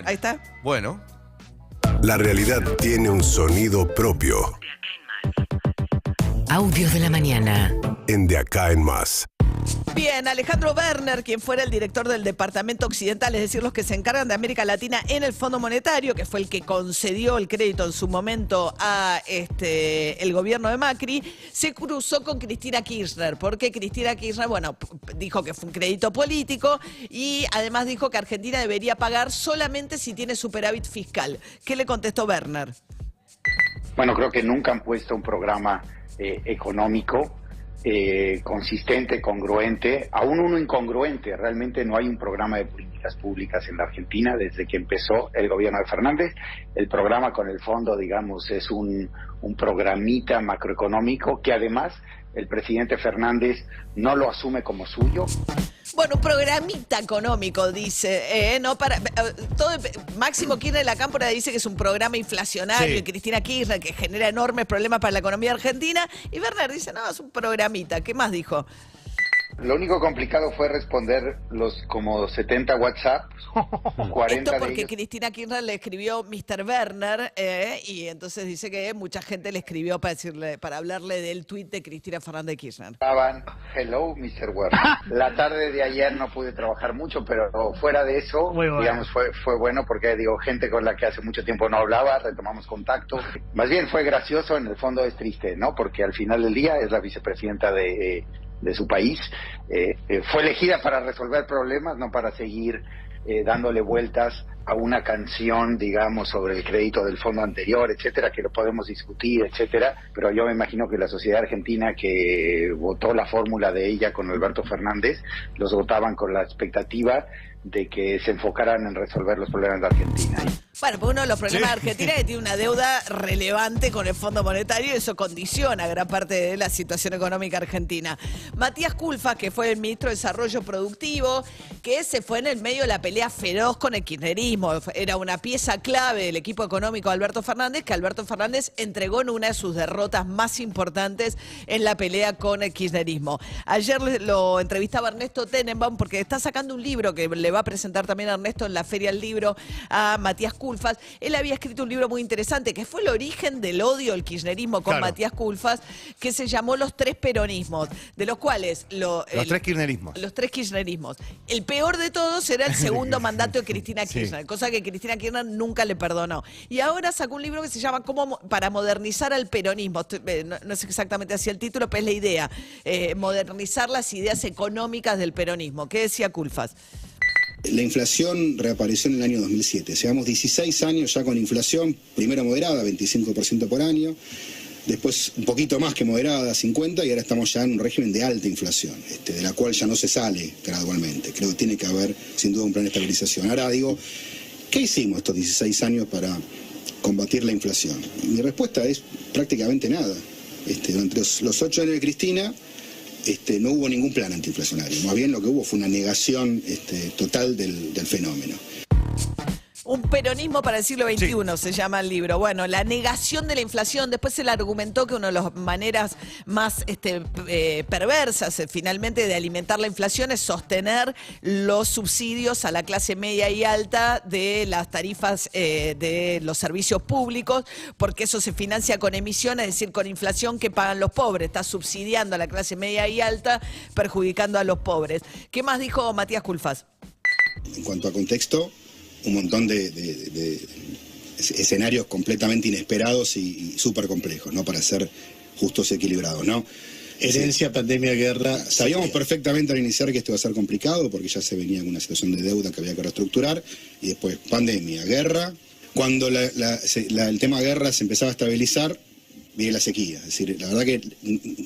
Ahí está. Bueno. La realidad tiene un sonido propio. Audios de la mañana. En De Acá en Más. Bien, Alejandro Werner, quien fuera el director del Departamento Occidental, es decir, los que se encargan de América Latina en el Fondo Monetario, que fue el que concedió el crédito en su momento a el gobierno de Macri, se cruzó con Cristina Kirchner, porque Cristina Kirchner, bueno, dijo que fue un crédito político y además dijo que Argentina debería pagar solamente si tiene superávit fiscal. ¿Qué le contestó Werner? Bueno, creo que nunca han puesto un programa económico consistente, congruente, aún uno incongruente. Realmente no hay un programa de políticas públicas en la Argentina desde que empezó el gobierno de Fernández. El programa con el fondo, digamos, es un programita macroeconómico que además el presidente Fernández no lo asume como suyo. Bueno, un programita económico, dice, ¿no? Máximo Kirchner de la Cámpora dice que es un programa inflacionario, y Cristina Kirchner, que genera enormes problemas para la economía argentina, y Werner dice, no, es un programita. ¿Qué más dijo? Lo único complicado fue responder los como 70 WhatsApp, 40 Esto porque de ellos. Cristina Kirchner le escribió Mr. Werner, y entonces dice que mucha gente le escribió para hablarle del tuit de Cristina Fernández de Kirchner. Estaban, hello, Mr. Werner. La tarde de ayer no pude trabajar mucho, pero fuera de eso, digamos, fue bueno porque, digo, gente con la que hace mucho tiempo no hablaba, retomamos contacto. Más bien fue gracioso, en el fondo es triste, ¿no? Porque al final del día es la vicepresidenta de su país, fue elegida para resolver problemas, no para seguir dándole vueltas a una canción, digamos, sobre el crédito del fondo anterior, etcétera, que lo podemos discutir, etcétera, pero yo me imagino que la sociedad argentina que votó la fórmula de ella con Alberto Fernández, los votaban con la expectativa de que se enfocaran en resolver los problemas de Argentina. Bueno, pues uno de los problemas de Argentina es que tiene una deuda relevante con el Fondo Monetario y eso condiciona gran parte de la situación económica argentina. Matías Culfas, que fue el ministro de Desarrollo Productivo, que se fue en el medio de la pelea feroz con el kirchnerismo. Era una pieza clave del equipo económico de Alberto Fernández, que Alberto Fernández entregó en una de sus derrotas más importantes en la pelea con el kirchnerismo. Ayer lo entrevistaba Ernesto Tenenbaum porque está sacando un libro que le va a presentar también a Ernesto en la Feria del Libro a Matías Culfas. Él había escrito un libro muy interesante que fue el origen del odio al kirchnerismo con Matías Culfas, que se llamó Los Tres Peronismos, de los cuales Los tres kirchnerismos. Los tres kirchnerismos. El peor de todos era el segundo mandato de Cristina Kirchner, cosa que Cristina Kirchner nunca le perdonó. Y ahora sacó un libro que se llama Cómo para modernizar al peronismo. No sé exactamente así el título, pero es la idea. Modernizar las ideas económicas del peronismo. ¿Qué decía Culfas? La inflación reapareció en el año 2007. Llevamos 16 años ya con inflación, primero moderada, 25% por año, después un poquito más que moderada, 50%, y ahora estamos ya en un régimen de alta inflación, de la cual ya no se sale gradualmente. Creo que tiene que haber, sin duda, un plan de estabilización. Ahora digo, ¿qué hicimos estos 16 años para combatir la inflación? Y mi respuesta es prácticamente nada. Durante los 8 años de Cristina, no hubo ningún plan antiinflacionario. Más bien lo que hubo fue una negación total del fenómeno. Un peronismo para el siglo XXI se llama el libro. Bueno, la negación de la inflación. Después se le argumentó que una de las maneras más perversas finalmente de alimentar la inflación es sostener los subsidios a la clase media y alta de las tarifas de los servicios públicos, porque eso se financia con emisiones, es decir, con inflación que pagan los pobres. Está subsidiando a la clase media y alta, perjudicando a los pobres. ¿Qué más dijo Matías Culfas? En cuanto a contexto, un montón de escenarios completamente inesperados y súper complejos, ¿no? Para ser justos y equilibrados, ¿no? Herencia, pandemia, guerra. Sabíamos perfectamente al iniciar que esto iba a ser complicado porque ya se venía con una situación de deuda que había que reestructurar, y después pandemia, guerra. Cuando el tema guerra se empezaba a estabilizar, viene la sequía. Es decir, la verdad que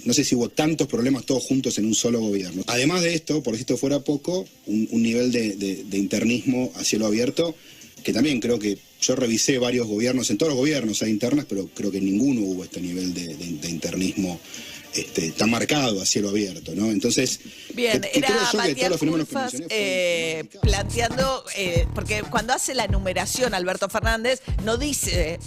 no sé si hubo tantos problemas todos juntos en un solo gobierno. Además de esto, por si esto fuera poco, un nivel de internismo a cielo abierto, que también creo que yo revisé varios gobiernos, en todos los gobiernos hay internas, pero creo que en ninguno hubo este nivel de internismo está marcado a cielo abierto, ¿no? Entonces, bien, creo era yo que Matías todos los fenómenos que Culfas mencioné planteando, porque cuando hace la enumeración Alberto Fernández, no dice,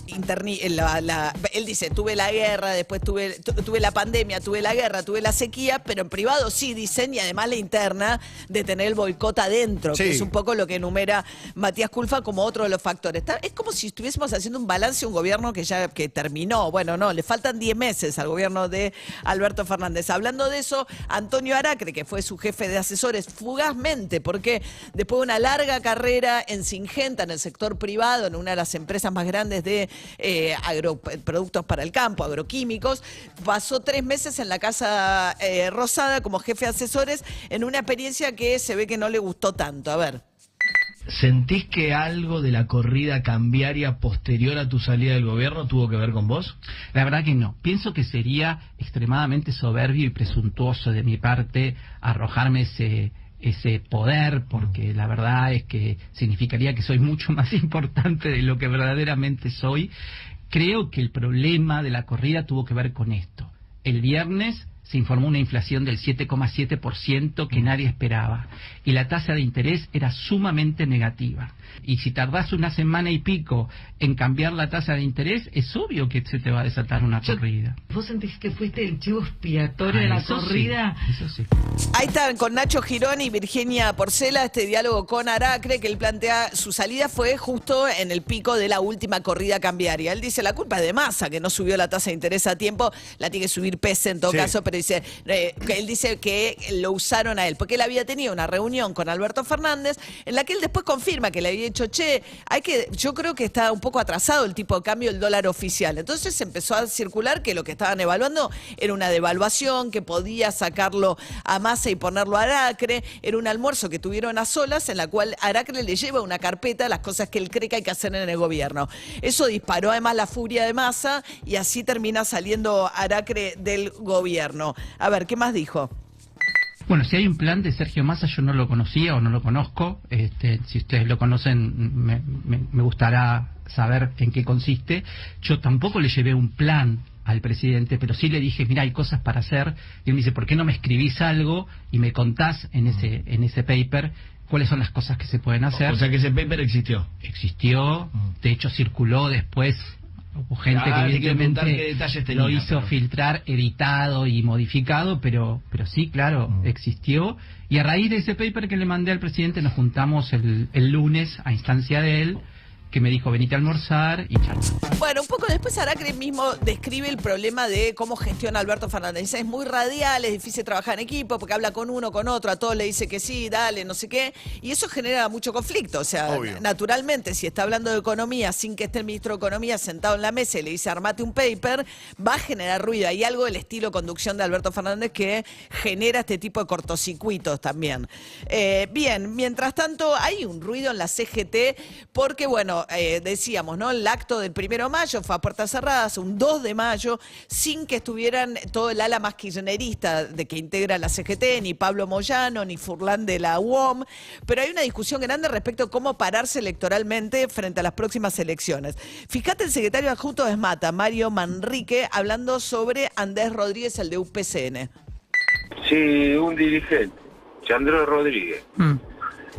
él dice, tuve la guerra, después tuve la pandemia, tuve la guerra, tuve la sequía, pero en privado sí dicen, y además la interna de tener el boicot adentro, que es un poco lo que enumera Matías Culfas como otro de los factores. Es como si estuviésemos haciendo un balance de un gobierno que terminó. Bueno, no, le faltan 10 meses al gobierno de Alberto Fernández. Hablando de eso, Antonio Aracre, que fue su jefe de asesores fugazmente, porque después de una larga carrera en Syngenta, en el sector privado, en una de las empresas más grandes de productos para el campo, agroquímicos, pasó 3 meses en la Casa Rosada como jefe de asesores en una experiencia que se ve que no le gustó tanto. A ver. ¿Sentís que algo de la corrida cambiaria posterior a tu salida del gobierno tuvo que ver con vos? La verdad que no. Pienso que sería extremadamente soberbio y presuntuoso de mi parte arrojarme ese poder, porque la verdad es que significaría que soy mucho más importante de lo que verdaderamente soy. Creo que el problema de la corrida tuvo que ver con esto. El viernes se informó una inflación del 7,7% que nadie esperaba, y la tasa de interés era sumamente negativa. Y si tardás una semana y pico en cambiar la tasa de interés, es obvio que se te va a desatar una corrida. ¿Vos sentís que fuiste el chivo expiatorio de la corrida? Sí, eso sí. Ahí están con Nacho Girón y Virginia Porcela, este diálogo con Aracre, que él plantea, su salida fue justo en el pico de la última corrida cambiaria. Él dice, la culpa es de Massa, que no subió la tasa de interés a tiempo, la tiene que subir Pese en todo caso, pero dice, él dice que lo usaron a él, porque él había tenido una reunión con Alberto Fernández, en la que él después confirma que le había dicho, yo creo que está un poco atrasado el tipo de cambio del dólar oficial. Entonces empezó a circular que lo que estaban evaluando era una devaluación, que podía sacarlo a Massa y ponerlo a Aracre. Era un almuerzo que tuvieron a solas, en la cual Aracre le lleva una carpeta las cosas que él cree que hay que hacer en el gobierno. Eso disparó además la furia de Massa y así termina saliendo Aracre del gobierno. A ver, ¿qué más dijo? Bueno, si hay un plan de Sergio Massa, yo no lo conocía o no lo conozco. Si ustedes lo conocen, me gustará saber en qué consiste. Yo tampoco le llevé un plan al presidente, pero sí le dije, mira, hay cosas para hacer. Y él me dice, ¿por qué no me escribís algo y me contás en ese paper cuáles son las cosas que se pueden hacer? O sea que ese paper existió. Existió, de hecho circuló después. Hubo gente que evidentemente lo hizo filtrar, editado y modificado, pero sí, claro, existió. Y a raíz de ese paper que le mandé al presidente nos juntamos el lunes a instancia de él, que me dijo, venite a almorzar y charla. Bueno, un poco después Aracre mismo describe el problema de cómo gestiona Alberto Fernández. Dice, es muy radial, es difícil trabajar en equipo, porque habla con uno, con otro, a todos le dice que sí, dale, no sé qué, y eso genera mucho conflicto. O sea, naturalmente, si está hablando de economía sin que esté el ministro de Economía sentado en la mesa y le dice, armate un paper, va a generar ruido. Hay algo del estilo conducción de Alberto Fernández que genera este tipo de cortocircuitos también. Bien, mientras tanto, hay un ruido en la CGT, porque, bueno, decíamos, ¿no? El acto del 1 de mayo fue a puertas cerradas, un 2 de mayo, sin que estuvieran todo el ala más kirchnerista de que integra la CGT, ni Pablo Moyano, ni Furlan de la UOM, pero hay una discusión grande respecto a cómo pararse electoralmente frente a las próximas elecciones. Fíjate el secretario adjunto de SMATA, Mario Manrique, hablando sobre Andrés Rodríguez, el de UPCN. Sí, un dirigente, Andrés Rodríguez.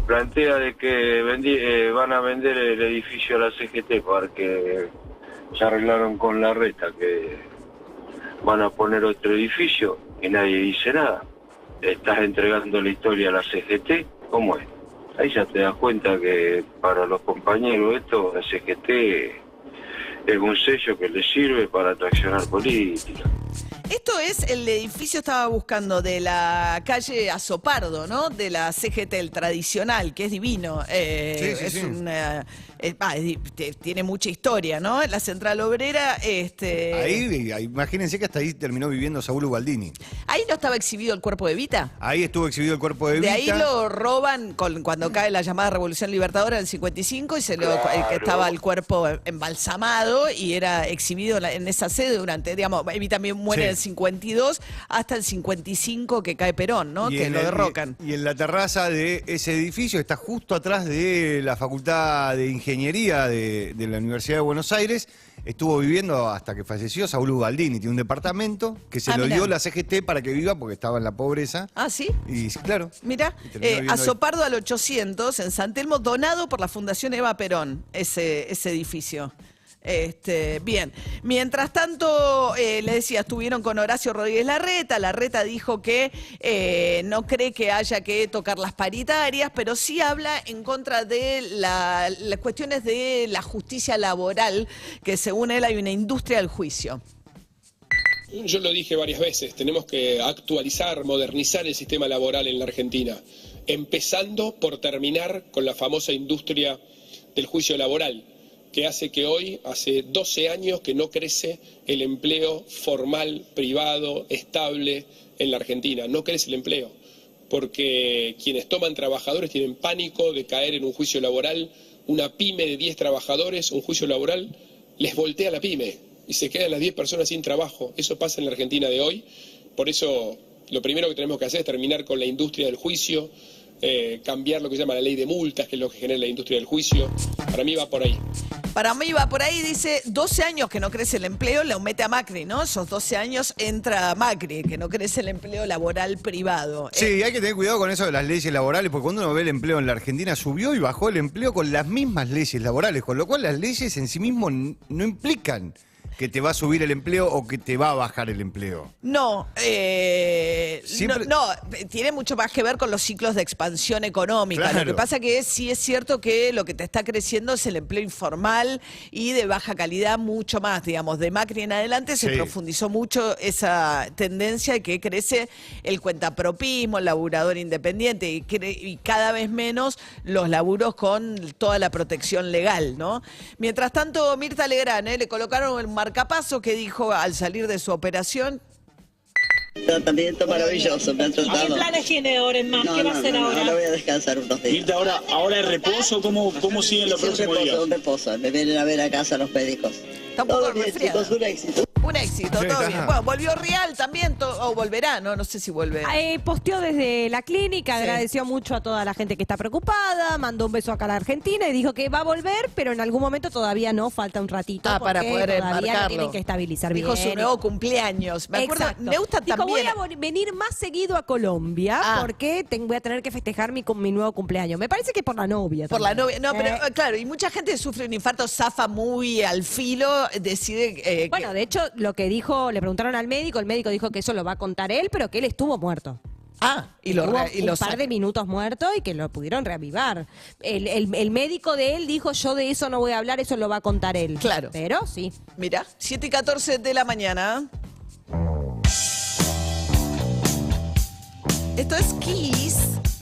Plantea de que van a vender el edificio a la CGT porque se arreglaron con la reta que van a poner otro edificio y nadie dice nada. Estás entregando la historia a la CGT, ¿cómo es? Ahí ya te das cuenta que para los compañeros esto, la CGT es un sello que les sirve para atraccionar política. Esto es el edificio, estaba buscando, de la calle Azopardo, ¿no? De la CGT, el tradicional, que es divino. Tiene mucha historia, ¿no? La Central Obrera. Ahí, imagínense que hasta ahí terminó viviendo Saúl Ubaldini. ¿Ahí no estaba exhibido el cuerpo de Evita? Ahí estuvo exhibido el cuerpo de Evita. De ahí lo roban cuando cae la llamada Revolución Libertadora del 55 y que estaba el cuerpo embalsamado y era exhibido en esa sede durante, digamos, Evita también muere en el 52 hasta el 55 que cae Perón, ¿no? Que lo derrocan. Y en la terraza de ese edificio, está justo atrás de la Facultad de Ingeniería de la Universidad de Buenos Aires, estuvo viviendo hasta que falleció Saúl Ubaldini. Tiene un departamento que se lo dio la CGT para que viva porque estaba en la pobreza. Ah, ¿sí? Y claro. Mirá, a Sopardo al 800, en San Telmo, donado por la Fundación Eva Perón, ese edificio. Bien, mientras tanto, le decía, estuvieron con Horacio Rodríguez Larreta. Larreta dijo que no cree que haya que tocar las paritarias, pero sí habla en contra de las cuestiones de la justicia laboral, que según él hay una industria del juicio. Yo lo dije varias veces, tenemos que actualizar, modernizar el sistema laboral en la Argentina, empezando por terminar con la famosa industria del juicio laboral, que hace que hoy, hace 12 años que no crece el empleo formal, privado, estable en la Argentina. No crece el empleo, porque quienes toman trabajadores tienen pánico de caer en un juicio laboral. Una pyme de 10 trabajadores, un juicio laboral, les voltea la pyme y se quedan las 10 personas sin trabajo. Eso pasa en la Argentina de hoy. Por eso, lo primero que tenemos que hacer es terminar con la industria del juicio, cambiar lo que se llama la ley de multas, que es lo que genera la industria del juicio. Para mí va por ahí. Para mí va por ahí, dice, 12 años que no crece el empleo, le mete a Macri, ¿no? Esos 12 años entra Macri, que no crece el empleo laboral privado. Sí, hay que tener cuidado con eso de las leyes laborales, porque cuando uno ve el empleo en la Argentina, subió y bajó el empleo con las mismas leyes laborales, con lo cual las leyes en sí mismas no implican que te va a subir el empleo o que te va a bajar el empleo. No, tiene mucho más que ver con los ciclos de expansión económica. Claro. Lo que pasa que sí es cierto que lo que te está creciendo es el empleo informal y de baja calidad mucho más, digamos. De Macri en adelante se profundizó mucho esa tendencia de que crece el cuentapropismo, el laburador independiente y cada vez menos los laburos con toda la protección legal, ¿no? Mientras tanto, Mirta Legrand, le colocaron el marcapaso que dijo al salir de su operación. Tratamiento maravilloso, me han tratado. ¿Qué planes tiene ahora en más? ¿Qué va a hacer ahora? Ahora voy a descansar unos días. Mirta, ahora es reposo, ¿cómo siguen los próximos días? Un reposo, me vienen a ver a casa los médicos. Está un poco Todo bien, resfriado. chicos, un éxito. Un éxito, todo bien. Bueno, volvió Real también, o volverá, no sé si vuelve. Posteó desde la clínica, agradeció mucho a toda la gente que está preocupada, mandó un beso acá a la Argentina y dijo que va a volver, pero en algún momento todavía no, falta un ratito. Para poder todavía enmarcarlo. lo tienen que estabilizar bien. Dijo su nuevo cumpleaños. Me acuerdo, me gusta dijo, también. voy a venir más seguido a Colombia porque voy a tener que festejar mi nuevo cumpleaños. Me parece que por la novia. Por también. la novia. No, pero claro, y mucha gente sufre un infarto, zafa muy al filo, decide. Bueno, de hecho, lo que dijo, le preguntaron al médico, el médico dijo que eso lo va a contar él, pero que él estuvo muerto. Un par de minutos muerto y que lo pudieron reavivar. El médico de él dijo, yo de eso no voy a hablar, eso lo va a contar él. Claro. Pero sí. Mira, 7:14 de la mañana. Esto es Kiss.